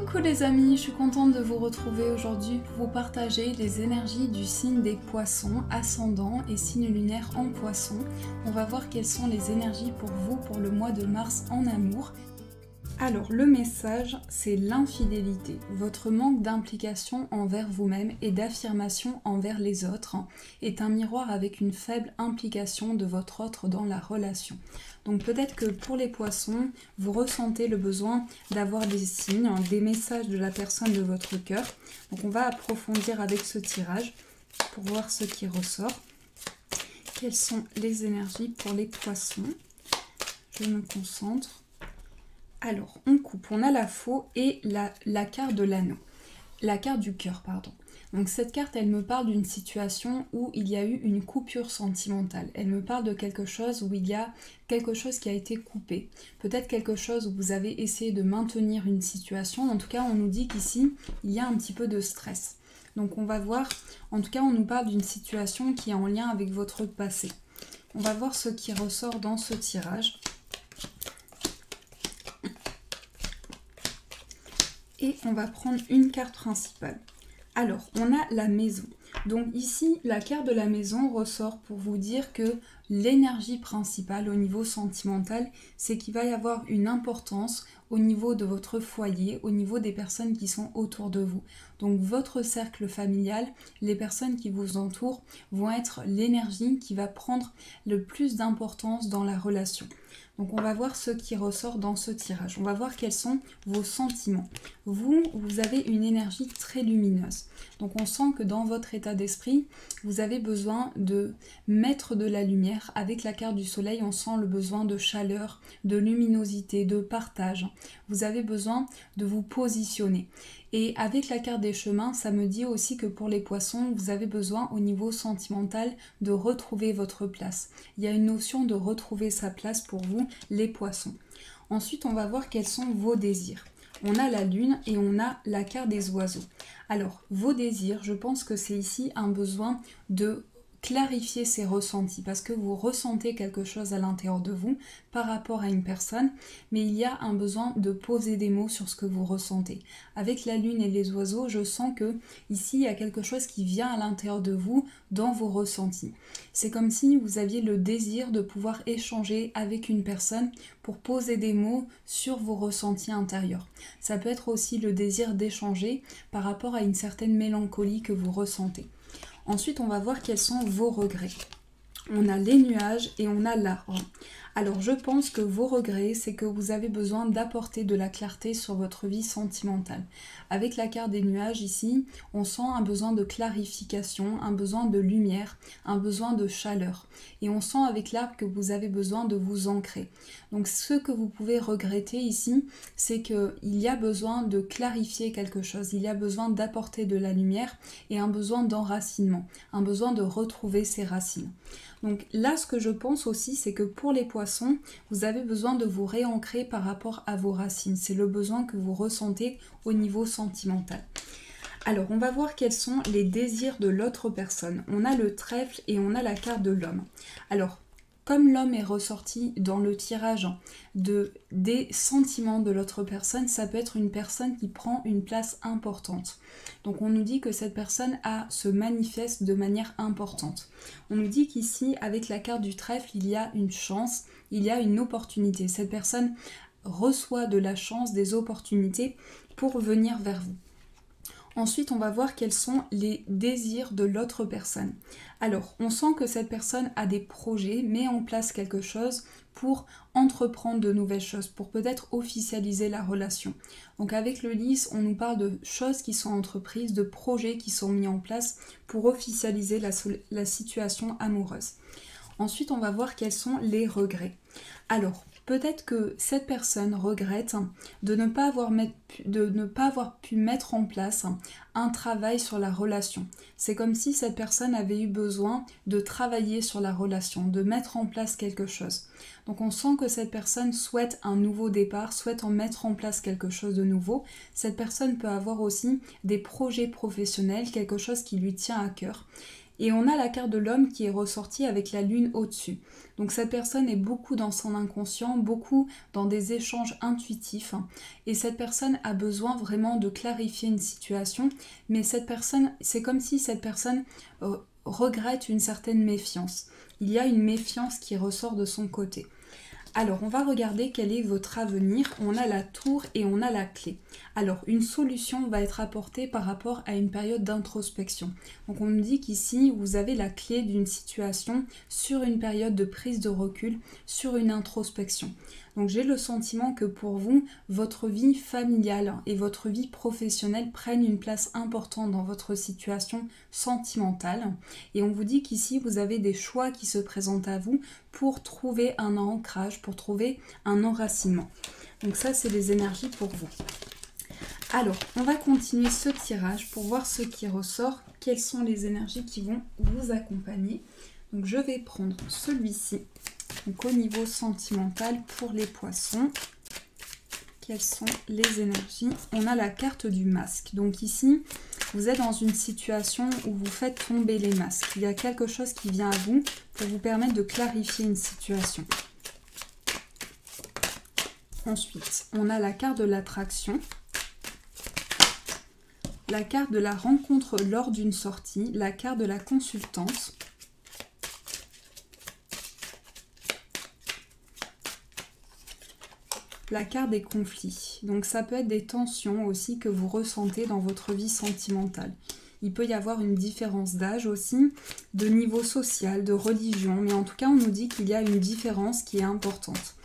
Coucou les amis, je suis contente de vous retrouver aujourd'hui pour vous partager les énergies du signe des poissons, ascendant et signe lunaire en poisson. On va voir quelles sont les énergies pour vous pour le mois de mars en amour. Alors le message, c'est l'infidélité, votre manque d'implication envers vous-même et d'affirmation envers les autres est un miroir avec une faible implication de votre autre dans la relation. Donc peut-être que pour les poissons, vous ressentez le besoin d'avoir des signes, des messages de la personne de votre cœur. Donc on va approfondir avec ce tirage pour voir ce qui ressort. Quelles sont les énergies pour les poissons? Je me concentre. Alors, on coupe, on a la faux et la carte de l'anneau, la carte du cœur, pardon. Donc cette carte, elle me parle d'une situation où il y a eu une coupure sentimentale. Elle me parle de quelque chose où il y a quelque chose qui a été coupé. Peut-être quelque chose où vous avez essayé de maintenir une situation. En tout cas, on nous dit qu'ici, il y a un petit peu de stress. Donc on va voir, en tout cas, on nous parle d'une situation qui est en lien avec votre passé. On va voir ce qui ressort dans ce tirage. Et on va prendre une carte principale. Alors, on a la maison. Donc ici, la carte de la maison ressort pour vous dire que l'énergie principale au niveau sentimental, c'est qu'il va y avoir une importance au niveau de votre foyer, au niveau des personnes qui sont autour de vous. Donc votre cercle familial, les personnes qui vous entourent vont être l'énergie qui va prendre le plus d'importance dans la relation. Donc on va voir ce qui ressort dans ce tirage. On va voir quels sont vos sentiments. Vous avez une énergie très lumineuse. Donc on sent que dans votre état d'esprit, vous avez besoin de mettre de la lumière. Avec la carte du soleil, on sent le besoin de chaleur, de luminosité, de partage. Vous avez besoin de vous positionner. Et avec la carte des chemins, ça me dit aussi que pour les poissons, vous avez besoin au niveau sentimental de retrouver votre place. Il y a une notion de retrouver sa place pour vous, les poissons. Ensuite, on va voir quels sont vos désirs. On a la lune et on a la carte des oiseaux. Alors, vos désirs, je pense que c'est ici un besoin de clarifier ses ressentis parce que vous ressentez quelque chose à l'intérieur de vous par rapport à une personne, mais il y a un besoin de poser des mots sur ce que vous ressentez. Avec la lune et les oiseaux, je sens que ici il y a quelque chose qui vient à l'intérieur de vous dans vos ressentis. C'est comme si vous aviez le désir de pouvoir échanger avec une personne pour poser des mots sur vos ressentis intérieurs. Ça peut être aussi le désir d'échanger par rapport à une certaine mélancolie que vous ressentez. Ensuite, on va voir quels sont vos regrets. On a les nuages et on a l'arbre. Alors, je pense que vos regrets, c'est que vous avez besoin d'apporter de la clarté sur votre vie sentimentale. Avec la carte des nuages ici, on sent un besoin de clarification, un besoin de lumière, un besoin de chaleur. Et on sent avec l'arbre que vous avez besoin de vous ancrer. Donc, ce que vous pouvez regretter ici, c'est qu'il y a besoin de clarifier quelque chose. Il y a besoin d'apporter de la lumière et un besoin d'enracinement, un besoin de retrouver ses racines. Donc là, ce que je pense aussi, c'est que pour les poissons, vous avez besoin de vous réancrer par rapport à vos racines. C'est le besoin que vous ressentez au niveau sentimental. Alors, on va voir quels sont les désirs de l'autre personne. On a le trèfle et on a la carte de l'homme. Alors, comme l'homme est ressorti dans le tirage des sentiments de l'autre personne, ça peut être une personne qui prend une place importante. Donc on nous dit que cette personne se manifeste de manière importante. On nous dit qu'ici, avec la carte du trèfle, il y a une chance, il y a une opportunité. Cette personne reçoit de la chance, des opportunités pour venir vers vous. Ensuite, on va voir quels sont les désirs de l'autre personne. Alors, on sent que cette personne a des projets, met en place quelque chose pour entreprendre de nouvelles choses, pour peut-être officialiser la relation. Donc avec le lys, on nous parle de choses qui sont entreprises, de projets qui sont mis en place pour officialiser la situation amoureuse. Ensuite, on va voir quels sont les regrets. Alors, peut-être que cette personne regrette de ne pas avoir pu mettre en place un travail sur la relation. C'est comme si cette personne avait eu besoin de travailler sur la relation, de mettre en place quelque chose. Donc on sent que cette personne souhaite un nouveau départ, souhaite en mettre en place quelque chose de nouveau. Cette personne peut avoir aussi des projets professionnels, quelque chose qui lui tient à cœur. Et on a la carte de l'homme qui est ressortie avec la lune au-dessus. Donc cette personne est beaucoup dans son inconscient, beaucoup dans des échanges intuitifs. Et cette personne a besoin vraiment de clarifier une situation. Mais cette personne, c'est comme si cette personne regrette une certaine méfiance. Il y a une méfiance qui ressort de son côté. Alors, on va regarder quel est votre avenir. On a la tour et on a la clé. Alors, une solution va être apportée par rapport à une période d'introspection. Donc, on nous dit qu'ici, vous avez la clé d'une situation sur une période de prise de recul, sur une introspection. Donc, j'ai le sentiment que pour vous, votre vie familiale et votre vie professionnelle prennent une place importante dans votre situation sentimentale. Et on vous dit qu'ici, vous avez des choix qui se présentent à vous pour trouver un ancrage, pour trouver un enracinement. Donc ça, c'est les énergies pour vous. Alors, on va continuer ce tirage pour voir ce qui ressort, quelles sont les énergies qui vont vous accompagner. Donc je vais prendre celui-ci, donc au niveau sentimental pour les poissons. Quelles sont les énergies? On a la carte du masque. Donc ici, vous êtes dans une situation où vous faites tomber les masques. Il y a quelque chose qui vient à vous pour vous permettre de clarifier une situation. Ensuite, on a la carte de l'attraction, la carte de la rencontre lors d'une sortie, la carte de la consultance, la carte des conflits. Donc ça peut être des tensions aussi que vous ressentez dans votre vie sentimentale. Il peut y avoir une différence d'âge aussi, de niveau social, de religion, mais en tout cas on nous dit qu'il y a une différence qui est importante.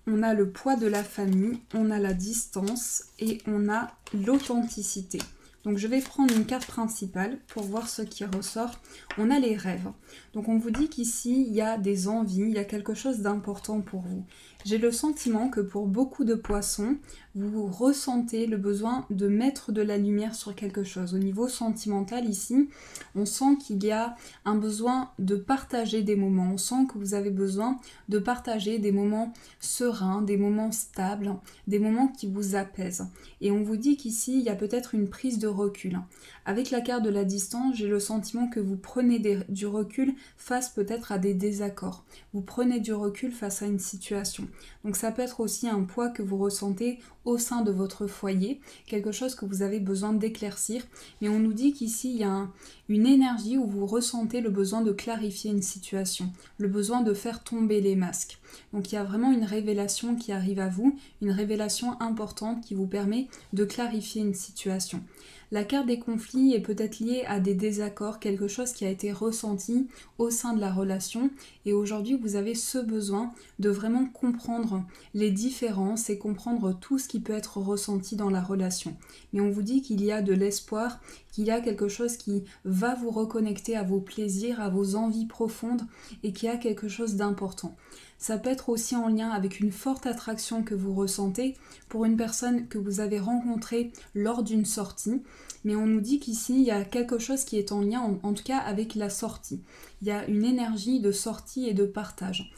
On a le poids de la famille, on a la distance et on a l'authenticité. Donc je vais prendre une carte principale pour voir ce qui ressort. On a les rêves. Donc on vous dit qu'ici, il y a des envies, il y a quelque chose d'important pour vous. J'ai le sentiment que pour beaucoup de poissons, vous ressentez le besoin de mettre de la lumière sur quelque chose. Au niveau sentimental ici, on sent qu'il y a un besoin de partager des moments. On sent que vous avez besoin de partager des moments sereins, des moments stables, des moments qui vous apaisent. Et on vous dit qu'ici, il y a peut-être une prise de recul. Avec la carte de la distance, j'ai le sentiment que vous prenez du recul face peut-être à des désaccords. Vous prenez du recul face à une situation. Donc ça peut être aussi un poids que vous ressentez au sein de votre foyer, quelque chose que vous avez besoin d'éclaircir. Mais on nous dit qu'ici, il y a une énergie où vous ressentez le besoin de clarifier une situation, le besoin de faire tomber les masques. Donc il y a vraiment une révélation qui arrive à vous, une révélation importante qui vous permet de clarifier une situation. La carte des conflits est peut-être liée à des désaccords, quelque chose qui a été ressenti au sein de la relation. Et aujourd'hui, vous avez ce besoin de vraiment comprendre les différences et comprendre tout ce qui peut être ressenti dans la relation. Mais on vous dit qu'il y a de l'espoir, qu'il y a quelque chose qui va vous reconnecter à vos plaisirs, à vos envies profondes et qu'il y a quelque chose d'important. Ça peut être aussi en lien avec une forte attraction que vous ressentez pour une personne que vous avez rencontrée lors d'une sortie. Mais on nous dit qu'ici, il y a quelque chose qui est en lien, en tout cas, avec la sortie. Il y a une énergie de sortie et de partage.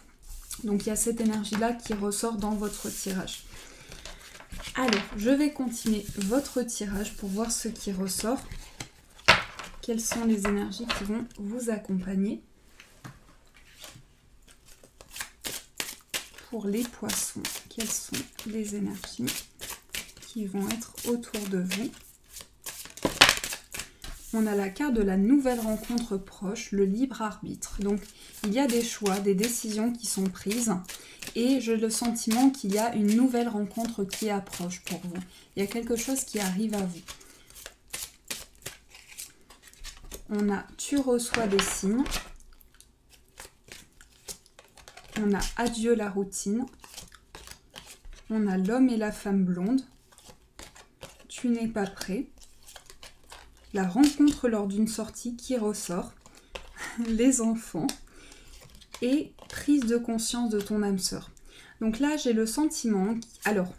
Donc il y a cette énergie-là qui ressort dans votre tirage. Alors, je vais continuer votre tirage pour voir ce qui ressort. Quelles sont les énergies qui vont vous accompagner? Pour les poissons, quelles sont les énergies qui vont être autour de vous? On a la carte de la nouvelle rencontre proche, le libre arbitre. Donc, il y a des choix, des décisions qui sont prises et j'ai le sentiment qu'il y a une nouvelle rencontre qui approche pour vous. Il y a quelque chose qui arrive à vous. On a « tu reçois des signes ». On a « adieu la routine ». On a « l'homme et la femme blonde ». Tu n'es pas prêt. La rencontre lors d'une sortie qui ressort. Les enfants. Et prise de conscience de ton âme sœur. Donc là, j'ai le sentiment... Alors,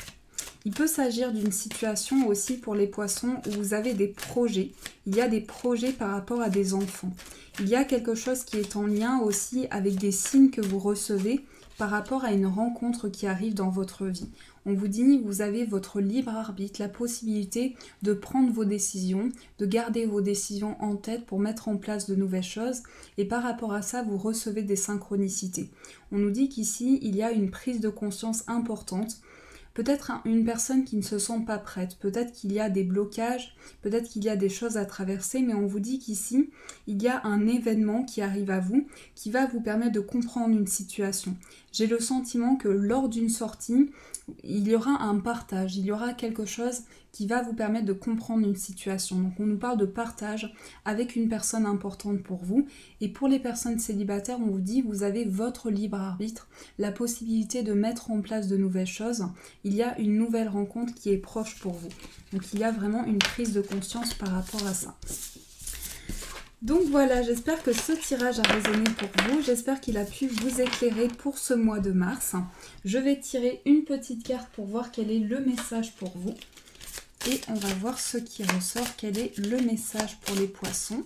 il peut s'agir d'une situation aussi pour les poissons où vous avez des projets. Il y a des projets par rapport à des enfants. Il y a quelque chose qui est en lien aussi avec des signes que vous recevez par rapport à une rencontre qui arrive dans votre vie. On vous dit, vous avez votre libre arbitre, la possibilité de prendre vos décisions, de garder vos décisions en tête pour mettre en place de nouvelles choses. Et par rapport à ça, vous recevez des synchronicités. On nous dit qu'ici, il y a une prise de conscience importante. Peut-être une personne qui ne se sent pas prête, peut-être qu'il y a des blocages, peut-être qu'il y a des choses à traverser, mais on vous dit qu'ici, il y a un événement qui arrive à vous, qui va vous permettre de comprendre une situation. J'ai le sentiment que lors d'une sortie, il y aura un partage, il y aura quelque chose qui va vous permettre de comprendre une situation. Donc on nous parle de partage avec une personne importante pour vous. Et pour les personnes célibataires, on vous dit vous avez votre libre arbitre, la possibilité de mettre en place de nouvelles choses. Il y a une nouvelle rencontre qui est proche pour vous. Donc il y a vraiment une prise de conscience par rapport à ça. Donc voilà, j'espère que ce tirage a résonné pour vous, j'espère qu'il a pu vous éclairer pour ce mois de mars. Je vais tirer une petite carte pour voir quel est le message pour vous. Et on va voir ce qui ressort, quel est le message pour les poissons.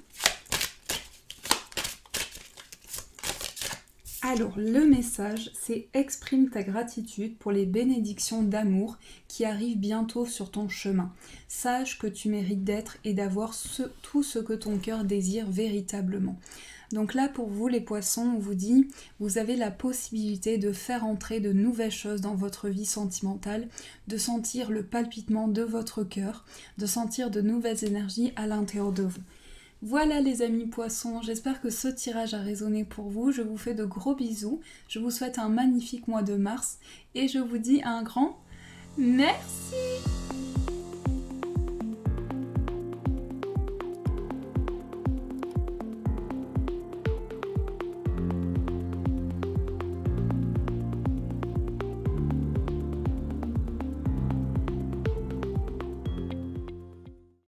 Alors, le message, c'est exprime ta gratitude pour les bénédictions d'amour qui arrivent bientôt sur ton chemin. Sache que tu mérites d'être et d'avoir tout ce que ton cœur désire véritablement. Donc là, pour vous, les poissons, on vous dit, vous avez la possibilité de faire entrer de nouvelles choses dans votre vie sentimentale, de sentir le palpitement de votre cœur, de sentir de nouvelles énergies à l'intérieur de vous. Voilà les amis poissons, j'espère que ce tirage a résonné pour vous. Je vous fais de gros bisous, je vous souhaite un magnifique mois de mars et je vous dis un grand merci.